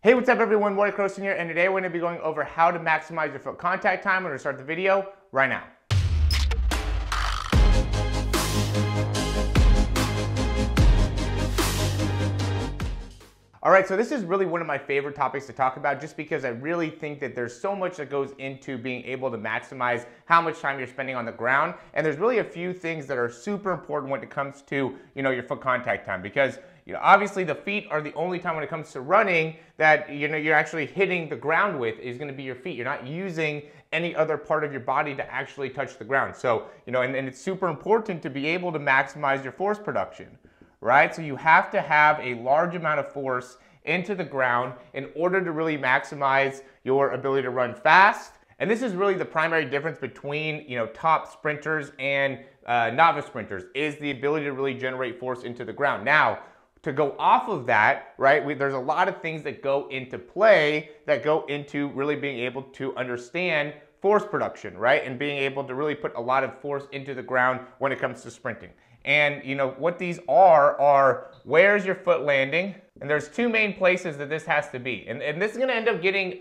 Hey, what's up everyone, Morey Croson here, and today we're going to be going over how to maximize your foot contact time. We're going to start the video right now. All right, so this is really one of my favorite topics to talk about just because I really think that there's so much that goes into being able to maximize how much time you're spending on the ground. And there's really a few things that are super important when it comes to, your foot contact time, because obviously the feet are the only time when it comes to running that you're actually hitting the ground with is going to be your feet. You're not using any other part of your body to actually touch the ground. So, and it's super important to be able to maximize your force production. Right? So you have to have a large amount of force into the ground in order to really maximize your ability to run fast. And this is really the primary difference between, top sprinters and novice sprinters, is the ability to really generate force into the ground. Now, to go off of that, right, there's a lot of things that go into play that go into really being able to understand force production, right? And being able to really put a lot of force into the ground when it comes to sprinting. And what these are where's your foot landing? And there's two main places that this has to be. And this is gonna end up getting,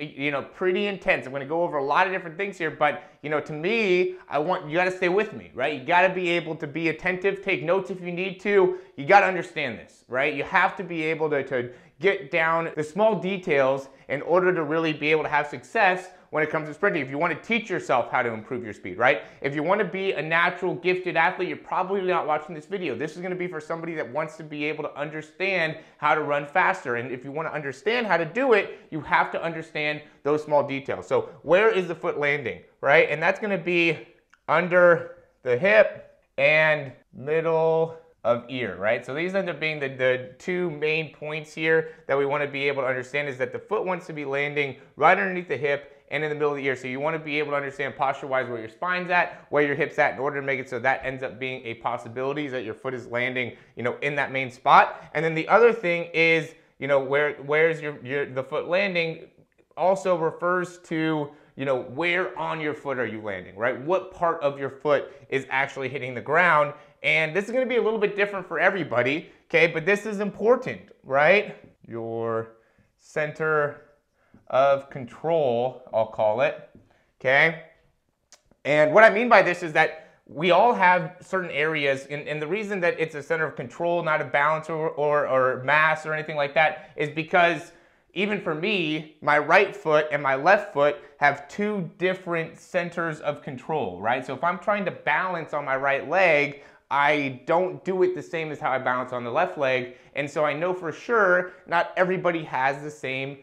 pretty intense. I'm gonna go over a lot of different things here, but to me, you gotta stay with me, right? You gotta be able to be attentive, take notes if you need to. You gotta understand this, right? You have to be able to get down the small details in order to really be able to have success when it comes to sprinting. If you want to teach yourself how to improve your speed, right? If you want to be a natural gifted athlete, you're probably not watching this video. This is going to be for somebody that wants to be able to understand how to run faster. And if you want to understand how to do it, you have to understand those small details. So where is the foot landing, right? And that's going to be under the hip and middle of ear, right? So these end up being the two main points here that we want to be able to understand, is that the foot wants to be landing right underneath the hip and in the middle of the ear. So you want to be able to understand posture-wise where your spine's at, where your hip's at, in order to make it so that ends up being a possibility, that your foot is landing, in that main spot. And then the other thing is, where's the foot landing also refers to, where on your foot are you landing, right? What part of your foot is actually hitting the ground? And this is going to be a little bit different for everybody, okay? But this is important, right? Your center of control, I'll call it, okay? And what I mean by this is that we all have certain areas, and the reason that it's a center of control, not a balance or mass or anything like that, is because even for me, my right foot and my left foot have two different centers of control, right? So if I'm trying to balance on my right leg, I don't do it the same as how I balance on the left leg. And so I know for sure not everybody has the same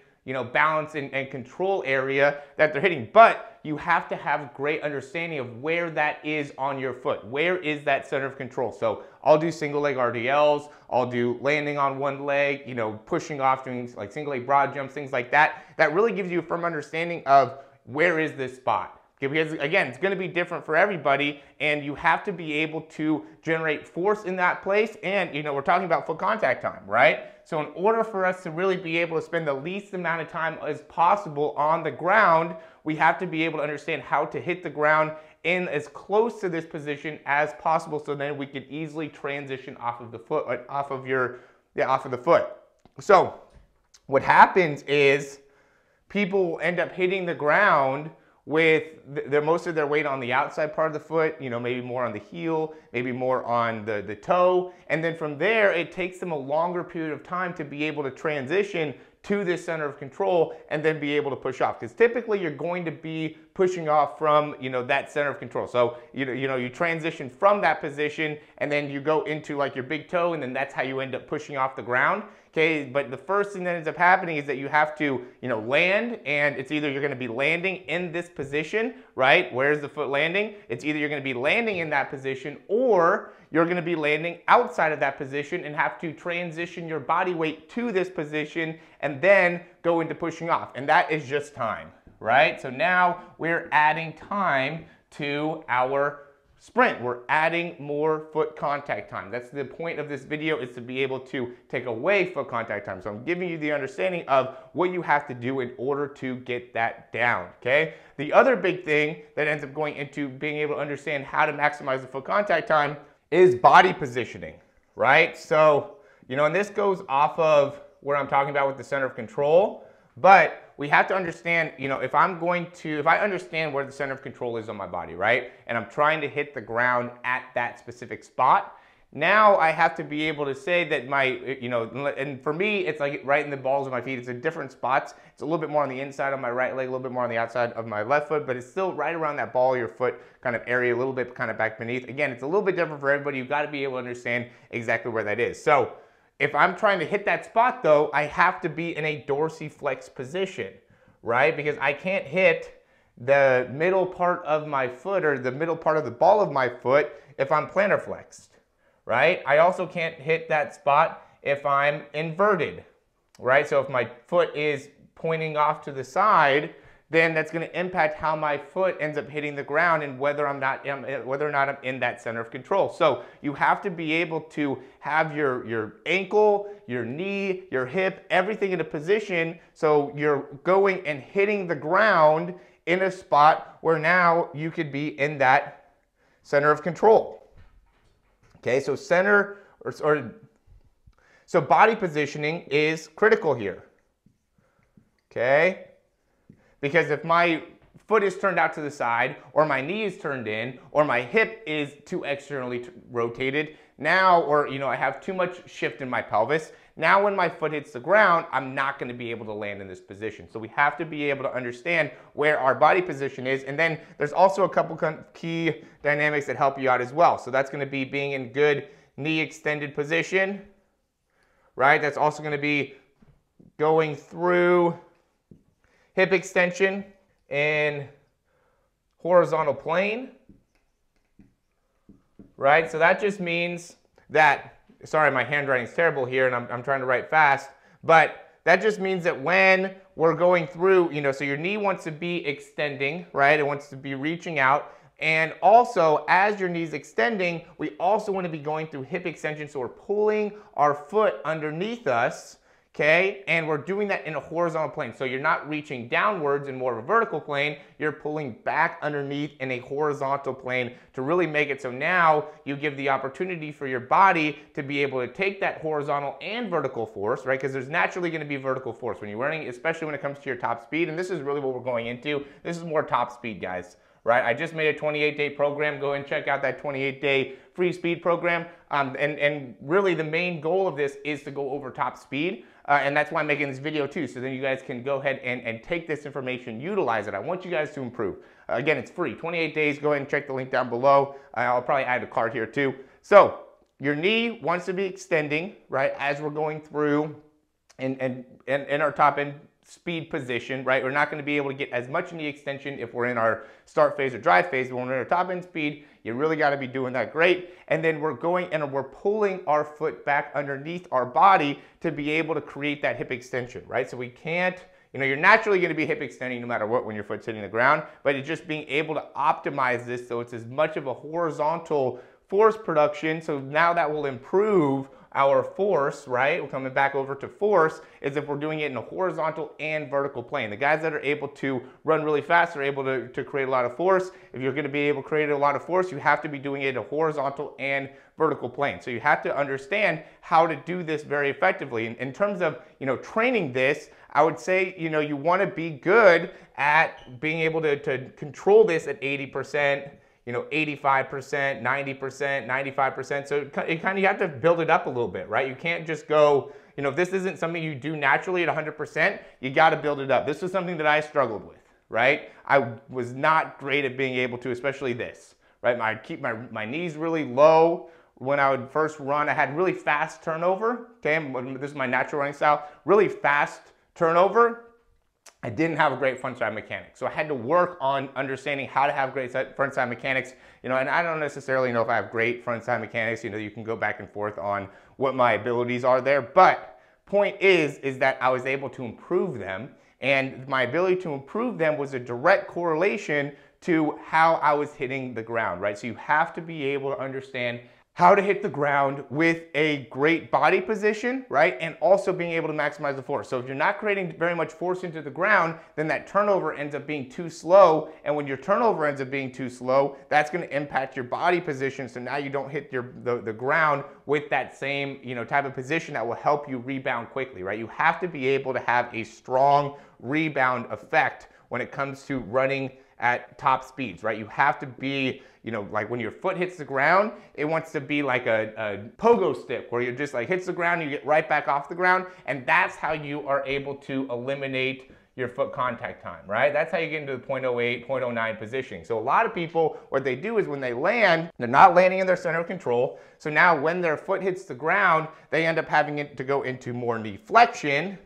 balance and control area that they're hitting, but you have to have great understanding of where that is on your foot. Where is that center of control? So I'll do single leg RDLs, I'll do landing on one leg, pushing off, doing like single leg broad jumps, things like that. That really gives you a firm understanding of where is this spot. Okay, because again, it's going to be different for everybody, and you have to be able to generate force in that place. And we're talking about foot contact time, right? So in order for us to really be able to spend the least amount of time as possible on the ground, we have to be able to understand how to hit the ground in as close to this position as possible, so then we can easily transition off of the foot, off of the foot. So what happens is people will end up hitting the ground with most of their weight on the outside part of the foot, maybe more on the heel, maybe more on the toe. And then from there, it takes them a longer period of time to be able to transition to this center of control and then be able to push off. Because typically you're going to be pushing off from, that center of control. So, you transition from that position and then you go into like your big toe, and then that's how you end up pushing off the ground. Okay, but the first thing that ends up happening is that you have to, land, and it's either you're going to be landing in this position, right? Where's the foot landing? It's either you're going to be landing in that position, or you're going to be landing outside of that position and have to transition your body weight to this position and then go into pushing off. And that is just time, right? So now we're adding time to our sprint. We're adding more foot contact time. That's the point of this video, is to be able to take away foot contact time. So I'm giving you the understanding of what you have to do in order to get that down, okay? The other big thing that ends up going into being able to understand how to maximize the foot contact time is body positioning, right? So, and this goes off of where I'm talking about with the center of control, But we have to understand, if I understand where the center of control is on my body, right? And I'm trying to hit the ground at that specific spot, now I have to be able to say that and for me, it's like right in the balls of my feet. It's in different spots. It's a little bit more on the inside of my right leg, a little bit more on the outside of my left foot, but it's still right around that ball of your foot kind of area, a little bit kind of back beneath. Again, it's a little bit different for everybody. You've got to be able to understand exactly where that is. So if I'm trying to hit that spot though, I have to be in a dorsiflex position, right? Because I can't hit the middle part of my foot or the middle part of the ball of my foot if I'm plantar flexed. Right? I also can't hit that spot if I'm inverted, right? So if my foot is pointing off to the side, then that's going to impact how my foot ends up hitting the ground and whether or not I'm in that center of control. So you have to be able to have your ankle, your knee, your hip, everything in a position so you're going and hitting the ground in a spot where now you could be in that center of control. Okay, so so body positioning is critical here. Okay, because if my foot is turned out to the side, or my knee is turned in, or my hip is too externally rotated, now, or I have too much shift in my pelvis, now when my foot hits the ground, I'm not going to be able to land in this position. So we have to be able to understand where our body position is, and then there's also a couple key dynamics that help you out as well. So that's going to be being in good knee extended position, right? That's also going to be going through hip extension in horizontal plane, right? So that just means that, sorry, my handwriting's terrible here and I'm trying to write fast, but that just means that when we're going through, so your knee wants to be extending, right? It wants to be reaching out. And also, as your knee's extending, we also want to be going through hip extension. So we're pulling our foot underneath us, okay? And we're doing that in a horizontal plane. So you're not reaching downwards in more of a vertical plane, you're pulling back underneath in a horizontal plane to really make it so now you give the opportunity for your body to be able to take that horizontal and vertical force, right? Because there's naturally going to be vertical force when you're running, especially when it comes to your top speed. And this is really what we're going into. This is more top speed, guys. Right? I just made a 28-day program. Go and check out that 28-day free speed program. And really the main goal of this is to go over top speed. And that's why I'm making this video too. So then you guys can go ahead and take this information, utilize it. I want you guys to improve. Again, it's free, 28 days. Go ahead and check the link down below. I'll probably add a card here too. So your knee wants to be extending, right? As we're going through in our top end speed position, right? We're not going to be able to get as much knee extension if we're in our start phase or drive phase. But when we're in our top end speed, you really got to be doing that great. And then we're going and we're pulling our foot back underneath our body to be able to create that hip extension, right? So we can't, you're naturally going to be hip extending no matter what when your foot's hitting the ground, but it's just being able to optimize this so it's as much of a horizontal force production. So now that will improve our force, right? We're coming back over to force, is if we're doing it in a horizontal and vertical plane. The guys that are able to run really fast are able to create a lot of force. If you're going to be able to create a lot of force, you have to be doing it in a horizontal and vertical plane. So you have to understand how to do this very effectively. In terms of, training this, I would say, you want to be good at being able to control this at 80%, 85%, 90%, 95%. So you have to build it up a little bit, right? You can't just go, if this isn't something you do naturally at 100%, you got to build it up. This was something that I struggled with, right? I was not great at being able to, especially this, right? I'd keep my knees really low. When I would first run, I had really fast turnover, okay? This is my natural running style, really fast turnover. I didn't have a great frontside mechanics. So I had to work on understanding how to have great frontside mechanics, and I don't necessarily know if I have great frontside mechanics. You can go back and forth on what my abilities are there, but point is that I was able to improve them, and my ability to improve them was a direct correlation to how I was hitting the ground, right? So you have to be able to understand how to hit the ground with a great body position, right? And also being able to maximize the force. So if you're not creating very much force into the ground, then that turnover ends up being too slow. And when your turnover ends up being too slow, that's going to impact your body position. So now you don't hit the ground with that same, type of position that will help you rebound quickly, right? You have to be able to have a strong rebound effect when it comes to running at top speeds, right? You have to be, like when your foot hits the ground, it wants to be like a pogo stick where you just like hits the ground, you get right back off the ground, and that's how you are able to eliminate your foot contact time, right? That's how you get into the 0.08, 0.09 positioning. So a lot of people, what they do is when they land, they're not landing in their center of control. So now when their foot hits the ground, they end up having it to go into more knee flexion,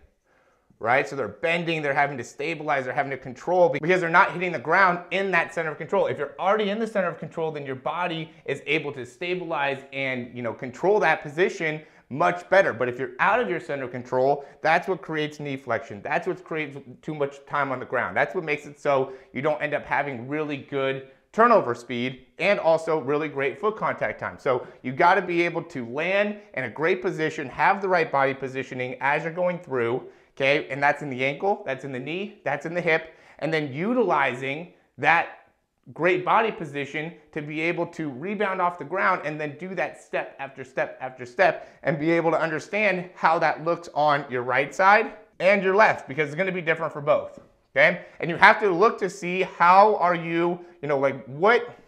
right? So they're bending, they're having to stabilize, they're having to control because they're not hitting the ground in that center of control. If you're already in the center of control, then your body is able to stabilize and, control that position much better. But if you're out of your center of control, that's what creates knee flexion. That's what creates too much time on the ground. That's what makes it so you don't end up having really good turnover speed and also really great foot contact time. So you got to be able to land in a great position, have the right body positioning as you're going through. Okay, and that's in the ankle, that's in the knee, that's in the hip, and then utilizing that great body position to be able to rebound off the ground and then do that step after step after step and be able to understand how that looks on your right side and your left, because it's going to be different for both. Okay, and you have to look to see how are you, like what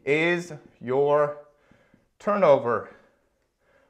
is your turnover,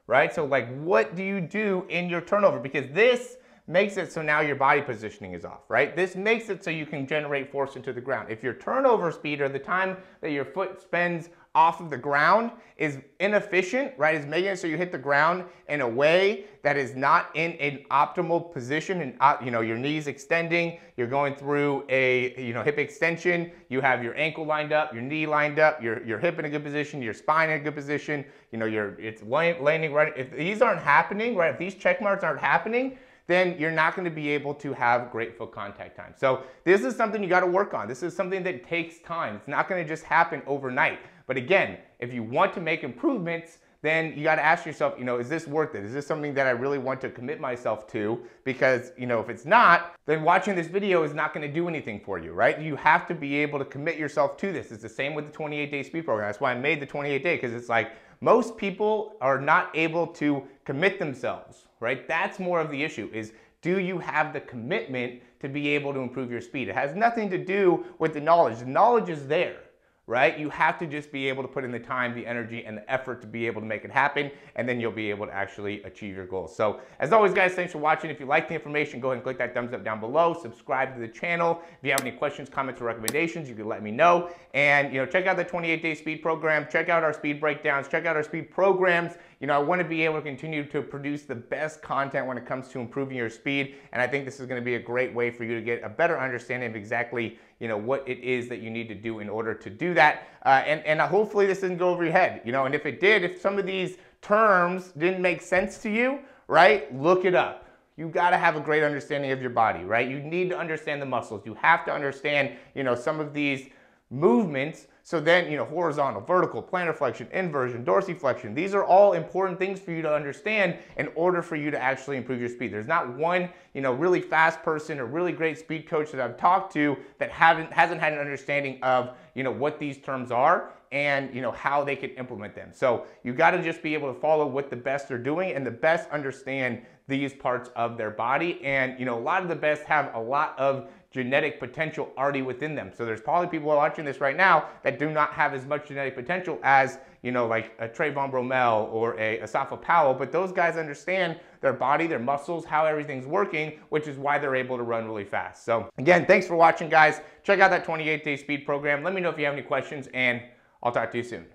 right? So like what do you do in your turnover? Because this makes it so now your body positioning is off, right? This makes it so you can generate force into the ground. If your turnover speed or the time that your foot spends off of the ground is inefficient, right? Is making it so you hit the ground in a way that is not in an optimal position and your knees extending, you're going through a hip extension, you have your ankle lined up, your knee lined up, your hip in a good position, your spine in a good position, it's landing right. If these aren't happening, right? If these check marks aren't happening, then you're not going to be able to have great foot contact time. So this is something you got to work on. This is something that takes time. It's not going to just happen overnight. But again, if you want to make improvements, then you got to ask yourself, is this worth it? Is this something that I really want to commit myself to? Because, if it's not, then watching this video is not going to do anything for you, right? You have to be able to commit yourself to this. It's the same with the 28-day speed program. That's why I made the 28-day, because it's like most people are not able to commit themselves, right? That's more of the issue is, do you have the commitment to be able to improve your speed? It has nothing to do with the knowledge. The knowledge is there, right? You have to just be able to put in the time, the energy, and the effort to be able to make it happen, and then you'll be able to actually achieve your goals. So as always, guys, thanks for watching. If you like the information, go ahead and click that thumbs up down below. Subscribe to the channel. If you have any questions, comments, or recommendations, you can let me know. And check out the 28-day speed program. Check out our speed breakdowns. Check out our speed programs. I want to be able to continue to produce the best content when it comes to improving your speed. And I think this is going to be a great way for you to get a better understanding of exactly, what it is that you need to do in order to do that. And hopefully this doesn't go over your head, and if it did, if some of these terms didn't make sense to you, right, look it up. You got to have a great understanding of your body, right? You need to understand the muscles. You have to understand, some of these movements. So then, horizontal, vertical, plantar flexion, inversion, dorsiflexion, these are all important things for you to understand in order for you to actually improve your speed. There's not one, really fast person or really great speed coach that I've talked to that hasn't had an understanding of, what these terms are and, how they can implement them. So you got to just be able to follow what the best are doing, and the best understand these parts of their body. And, a lot of the best have a lot of genetic potential already within them. So there's probably people watching this right now that do not have as much genetic potential as, like a Trayvon Bromell or a Asafa Powell, but those guys understand their body, their muscles, how everything's working, which is why they're able to run really fast. So again, thanks for watching, guys. Check out that 28-day speed program. Let me know if you have any questions, and I'll talk to you soon.